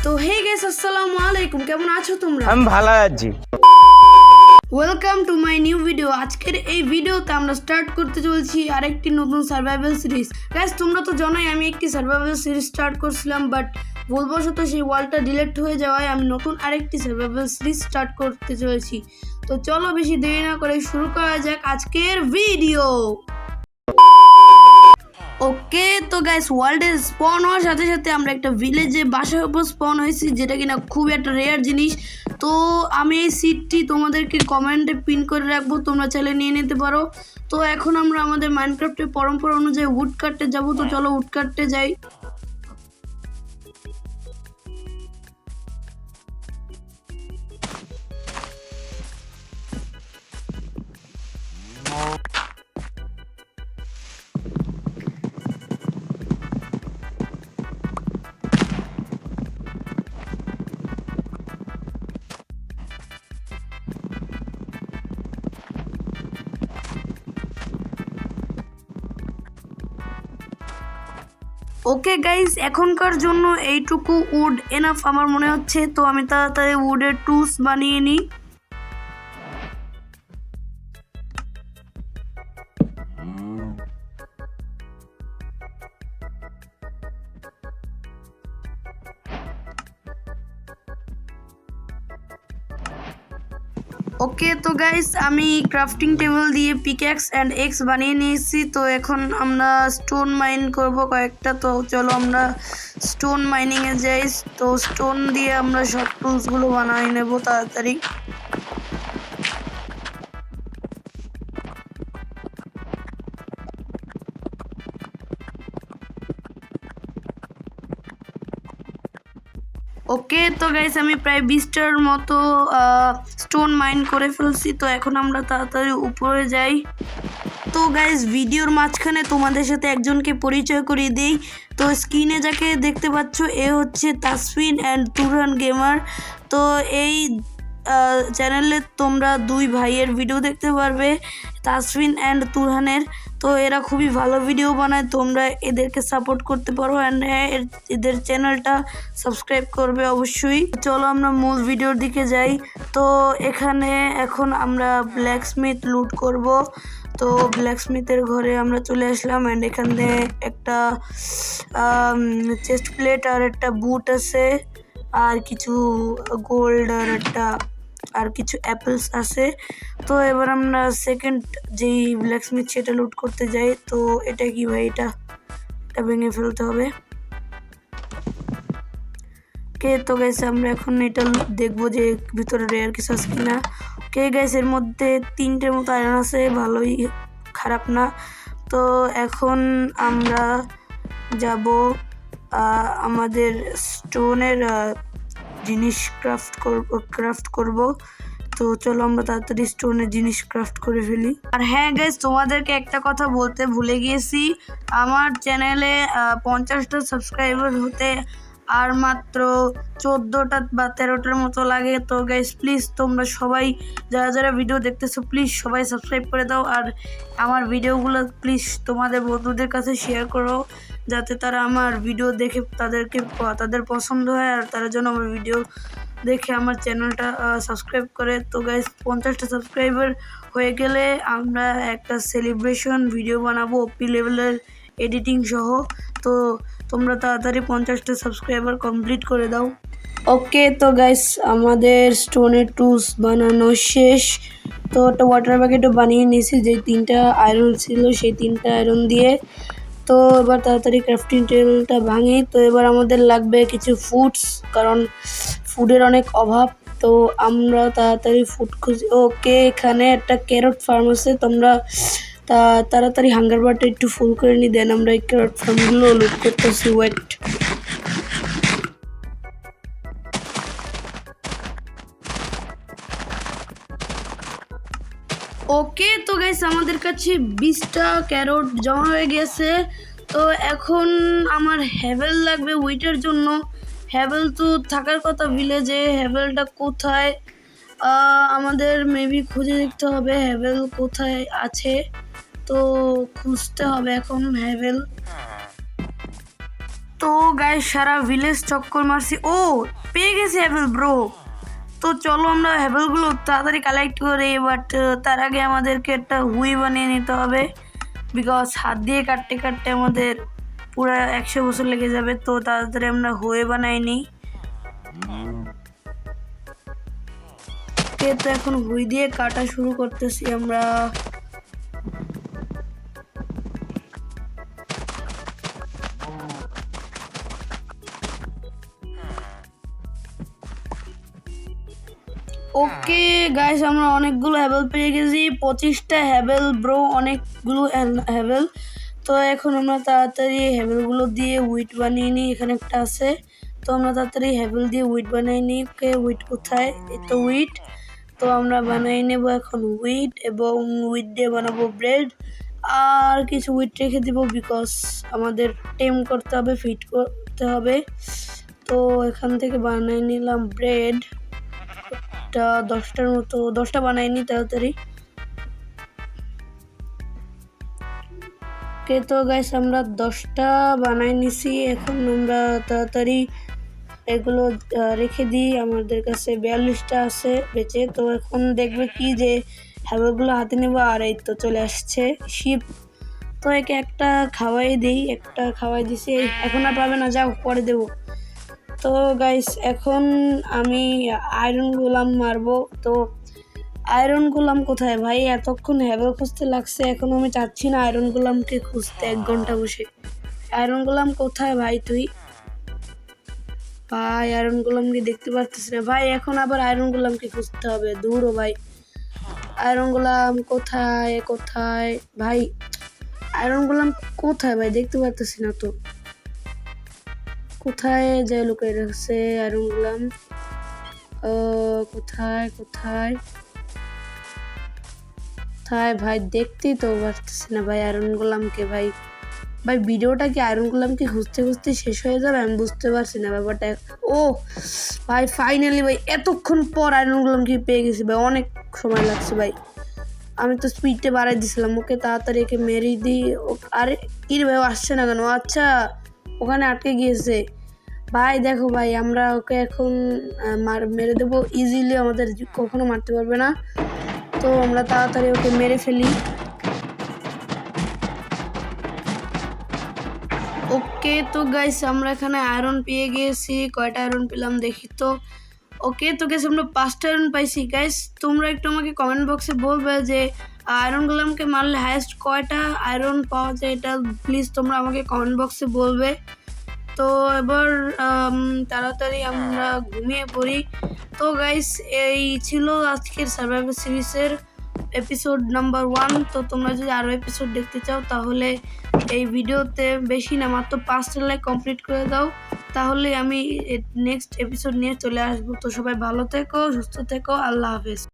তো hey guys, আসসালামু আলাইকুম। কেমন আছো তোমরা? আমি ভালো আছি। Welcome to my new video. আজকের এই ভিডিওতে আমরা স্টার্ট করতে চলছি আরেকটি নতুন সার্ভাইভাল সিরিজ। গাইস, তোমরা তো জানোই আমি একটি সার্ভাইভাল সিরিজ স্টার্ট করছিলাম, বাট ভুলবশত সেই ওয়ালটা ডিলিট হয়ে যাওয়ায় আমি নতুন আরেকটি সার্ভাইভাল সিরিজ স্টার্ট করতে চলেছি। তো চলো বেশি দেরি না করে শুরু করা যাক আজকের ভিডিও। ওকে, তো গাইস, ওয়ার্ল্ডে স্পন হওয়ার সাথে সাথে আমরা একটা ভিলেজে বাসার উপর স্পন হয়েছি, যেটা কিনা খুব একটা রেয়ার জিনিস। তো আমি এই সিটটি তোমাদেরকে কমেন্টে পিন করে রাখবো, তোমরা চাইলে নিয়ে নিতে পারো। তো এখন আমরা আমাদের মাইনক্রাফটের পরম্পরা অনুযায়ী উড কাটতে যাবো। তো চলো উড কাটতে যাই। ওকে গাইস, এখনকার জন্য এইটুকু উড এনাফ আমার মনে হচ্ছে। তো আমি তাড়াতাড়ি উডের টুলস বানিয়ে নিই। ওকে, তো গাইস, আমি ক্রাফটিং টেবিল দিয়ে পিক্যাক্স অ্যান্ড এক্স বানিয়ে নিয়েছি। তো এখন আমরা স্টোন মাইন করব কয়েকটা। তো চলো আমরা স্টোন মাইনিংয়ে যাই। তো স্টোন দিয়ে আমরা সব টুলসগুলো বানিয়ে নেব তাড়াতাড়ি। ওকে, তো গাইস, আমি প্রায় 20টার মতো স্টোন মাইন করে ফেলছি। তো এখন আমরা তাড়াতাড়ি উপরে যাই। তো গাইস, ভিডিওর মাঝখানে তোমাদের সাথে একজনকে পরিচয় করিয়ে দিই। তো স্ক্রিনে যাকে দেখতে পাচ্ছ, এ হচ্ছে তাসফিন অ্যান্ড তুরহান গেমার। তো এই চ্যানেলে তোমরা দুই ভাইয়ের ভিডিও দেখতে পারবে, তাসফিন অ্যান্ড তুরহানের। তো এরা খুবই ভালো ভিডিও বানায়, তোমরা এদেরকে সাপোর্ট করতে পারো অ্যান্ড এদের চ্যানেলটা সাবস্ক্রাইব করবে অবশ্যই। চলো আমরা মূল ভিডিওর দিকে যাই। তো এখানে এখন আমরা ব্ল্যাকস্মিথ লুট করব। তো ব্ল্যাকস্মিথের ঘরে আমরা চলে আসলাম অ্যান্ড এখানে একটা চেস্ট প্লেট আর একটা বুট আছে, আর কিছু গোল্ড আর কিছু অ্যাপেলস আছে। তো এবার আমরা সেকেন্ড যেই ব্ল্যাকস্মিথ সেটা লুট করতে যাই। তো এটা কি ভাই, এটা ভেঙে ফেলতে হবে। ওকে, তো গাইস, আমরা এখন এটা দেখবো যে ভিতরে রেয়ার কিছু আছে কিনা। ওকে গাইস, এর মধ্যে 3টের মতো আয়রন আছে, ভালোই, খারাপ না। তো এখন আমরা যাব আমাদের স্টোনের জিনিস ক্রাফট করব। তো চলো আমরা তাড়াতাড়ি স্টোনের জিনিস ক্রাফট করে ফেলি। আর হ্যাঁ গাইস, তোমাদেরকে একটা কথা বলতে ভুলে গিয়েছি। আমার চ্যানেলে 50টা সাবস্ক্রাইবার হতে আর মাত্র 14টা বা 13টার মতো লাগে। তো গাইস, প্লিজ তোমরা সবাই যারা যারা ভিডিও দেখতেছো, প্লিজ সবাই সাবস্ক্রাইব করে দাও। আর আমার ভিডিওগুলো প্লিজ তোমাদের বন্ধুদের কাছে শেয়ার করো, যাতে তারা আমার ভিডিও দেখে তাদের পছন্দ হয় আর তারা যেন আমার ভিডিও দেখে আমার চ্যানেলটা সাবস্ক্রাইব করে। তো গাইস, 50টা সাবস্ক্রাইবার হয়ে গেলে আমরা একটা সেলিব্রেশন ভিডিও বানাবো ওপি লেভেলের এডিটিং সহ। তো তোমরা তাড়াতাড়ি 50টা সাবস্ক্রাইবার কমপ্লিট করে দাও। ওকে, তো গাইস, আমাদের স্টোনের টুলস বানানো শেষ। তো একটা ওয়াটার বাকেটও বানিয়ে নিয়েছি, যে 3টা আয়রন ছিল সেই 3টা আয়রন দিয়ে। তো এবার তাড়াতাড়ি ক্রাফটিং টেবিলটা ভাঙি। তো এবার আমাদের লাগবে কিছু ফুডস, কারণ ফুডের অনেক অভাব। তো আমরা তাড়াতাড়ি ফুড খুঁজি। ওকে, এখানে একটা ক্যারট ফার্ম আছে। তোমরা তাড়াতাড়ি হাঙ্গার বারটা একটু ফুল করে নি, দেন আমরা এই ক্যারট ফার্মগুলো লুট করতেছি। ওয়েট। ওকে, তো গাইস, আমাদের কাছে 20টা ক্যারট জমা হয়ে গেছে। তো এখন আমার হ্যাভেল লাগবে উইটের জন্য। হ্যাভেল তো থাকার কথা ভিলেজে, হ্যাভেলটা কোথায়? আমাদের মেবি খুঁজে দেখতে হবে হ্যাভেল কোথায় আছে। তো খুঁজতে হবে এখন হ্যাভেল। তো গাইস সারা ভিলেজ চক্কর মারছি। ও পেয়ে গেছি হ্যাভেল ব্রো। তো চলো আমরা হ্যাভেলগুলো তাড়াতাড়ি কালেক্ট করি, বাট তার আগে আমাদেরকে একটা হুই বানিয়ে নিতে হবে, বিকজ হাত দিয়ে কাটতে কাটতে আমাদের পুরো 100 বছর লেগে যাবে। তো তাড়াতাড়ি আমরা হুই বানাই নিই। তো এখন হুই দিয়ে কাটা শুরু করতেছি আমরা। ওকে গাইস আমরা অনেকগুলো হ্যাভেল পেয়ে গেছি, 25টা হ্যাভেল ব্রো, অনেকগুলো হ্যাভেল। তো এখন আমরা তাড়াতাড়ি হ্যাভেলগুলো দিয়ে উইট বানিয়ে নিই। এখানে একটা আছে, তো আমরা তাড়াতাড়ি হ্যাভেল দিয়ে উইট বানিয়ে নিই। ওকে উইট কোথায়? এই তো উইট। তো আমরা বানিয়ে নেব এখন উইট, এবং উইট দিয়ে বানাবো ব্রেড। আর কিছু উইট রেখে দিব, বিকজ আমাদের টেম করতে হবে, ফিট করতে হবে। তো এখান থেকে বানিয়ে নিলাম ব্রেড 10টার মতো, 10টা বানাইনি তাড়াতাড়ি। ওকে তো গাইস আমরা 10টা বানাই নিছি। এখন আমরা তাড়াতাড়ি এগুলো রেখে দিই, আমাদের কাছে 42টা আছে বেঁচে। তো এখন দেখবে কি যে হ্যাভেলগুলো হাতে নেব। আর এই তো চলে আসছে শিপ। তো একে একটা খাওয়াই দিই, একটা খাওয়াই দিছি, এখন আর পাবে না, যাও পরে দেবো। তো গাইস এখন আমি আয়রন গোলাম মারবো। তো আয়রন গোলাম কোথায় ভাই? এতক্ষণ হ্যাভেল খুঁজতে লাগছে, এখন আমি চাচ্ছি না আয়রন গোলামকে খুঁজতে 1 ঘন্টা বসে। আয়রন গোলাম কোথায় ভাই তুই? ভাই আয়রন গোলামকে দেখতে পারতেছি না ভাই, এখন আবার আয়রন গোলামকে খুঁজতে হবে। দূর ভাই, আয়রন গোলাম কোথায় কোথায় ভাই? আয়রন গোলাম কোথায় ভাই? দেখতে পারতেছি না তো, কোথায় যায় লুকিয়ে রাখছে আয়রন গোলাম? কোথায় কোথায় কোথায় ভাই? দেখতেই তো পারতেছি না ভাই আয়রন গোলামকে। ভাই ভাই ভিডিওটা কি আয়রন গোলামকে খুঁজতে খুঁজতে শেষ হয়ে যাবে? আমি বুঝতে পারছি না ব্যাপারটা। ও ভাই ফাইনালি ভাই এতক্ষণ পর আয়রন গোলামকে পেয়ে গেছি ভাই, অনেক সময় লাগছে ভাই। আমি তো স্পিডটা বাড়াই দিছিলাম। ওকে তাড়াতাড়ি একে মেরে দিই। আরে কি রে ভাই আসছে না কেন? আচ্ছা ওখানে আটকে গিয়েছে ভাই। দেখো ভাই আমরা ওকে এখন মেরে দেবো ইজিলি, আমাদের কখনো মারতে পারবে না। তো আমরা তাড়াতাড়ি ওকে মেরে ফেলি। ওকে তো গাইস আমরা এখানে আয়রন পেয়ে গিয়েছি। কয়টা আয়রন পেলাম দেখি তো। ওকে তো গাইস আমরা 5টা আয়রন পাইছি। গাইস তোমরা একটু আমাকে কমেন্ট বক্সে বলবে যে আয়রন গোলামকে মারলে হাইয়েস্ট কয়টা আয়রন পাওয়া যায়, এটা প্লিজ তোমরা আমাকে কমেন্ট বক্সে বলবে। তো এবার তাড়াতাড়ি আমরা ঘুমিয়ে পড়ি। তো গাইস এই ছিল আজকের সার্ভাইভার সিরিজের এপিসোড নাম্বার 1। তো তোমরা যদি আরও এপিসোড দেখতে চাও তাহলে এই ভিডিওতে বেশি না মাত্র 5টা লাইক কমপ্লিট করে দাও, তাহলে আমি নেক্সট এপিসোড নিয়ে চলে আসবো। তো সবাই ভালো থেকো, সুস্থ থেকো, আল্লাহ হাফেজ।